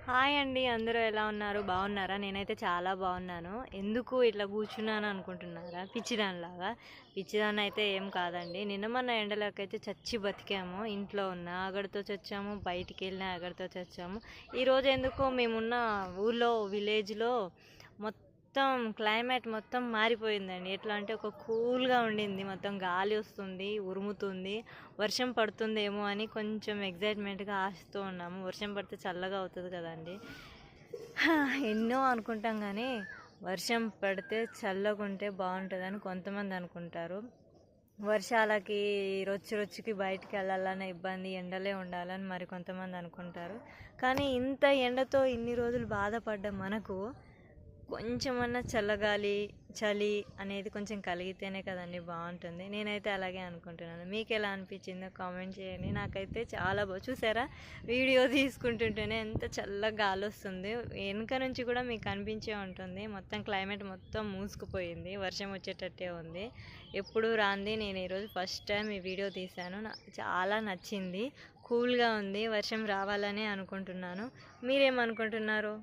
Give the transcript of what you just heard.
Hi అండి. అందరూ ఎలా ఉన్నారు? బాగున్నారా? నేనైతే చాలా బాగున్నాను. ఎందుకు ఇట్లా కూర్చున్నాను అనుకుంటున్నారా? పిచ్చిదానిలాగా. పిచ్చిదాన్ని అయితే ఏం కాదండి. నిన్న మొన్న ఎండలకైతే చచ్చి బతికాము. ఇంట్లో ఉన్న ఆగడితో చచ్చాము, బయటికి వెళ్ళిన ఆగడితో చచ్చాము. ఈరోజు ఎందుకో మేమున్న ఊళ్ళో విలేజ్లో మొత్తం క్లైమేట్ మొత్తం మారిపోయిందండి. ఎట్లా అంటే ఒక కూల్గా ఉండింది. మొత్తం గాలి వస్తుంది, ఉరుముతుంది, వర్షం పడుతుందేమో అని కొంచెం ఎగ్జైట్మెంట్గా ఆశతో ఉన్నాము. వర్షం పడితే చల్లగా అవుతుంది కదండి. ఎన్నో అనుకుంటాం కానీ వర్షం పడితే చల్లగుంటే బాగుంటుందని కొంతమంది అనుకుంటారు. వర్షాలకి రొచ్చుకి బయటికి వెళ్ళాలనే ఇబ్బంది, ఎండలే ఉండాలని మరి కొంతమంది అనుకుంటారు. కానీ ఇంత ఎండతో ఇన్ని రోజులు బాధపడ్డ మనకు కొంచెమన్నా చల్లగాలి, చలి అనేది కొంచెం కలిగితేనే కదండి బాగుంటుంది. నేనైతే అలాగే అనుకుంటున్నాను. మీకు ఎలా అనిపించిందో కామెంట్ చేయండి. నాకైతే చాలా చూసారా, వీడియో తీసుకుంటుంటేనే ఎంత చల్లగా గాలి వస్తుంది. వెనుక నుంచి కూడా మీకు అనిపించే ఉంటుంది. మొత్తం క్లైమేట్ మొత్తం మూసుకుపోయింది, వర్షం వచ్చేటట్టే ఉంది. ఎప్పుడు రాంది నేను ఈరోజు ఫస్ట్ టైం ఈ వీడియో తీశాను. నాకు చాలా నచ్చింది, కూల్గా ఉంది. వర్షం రావాలని అనుకుంటున్నాను. మీరేమనుకుంటున్నారు?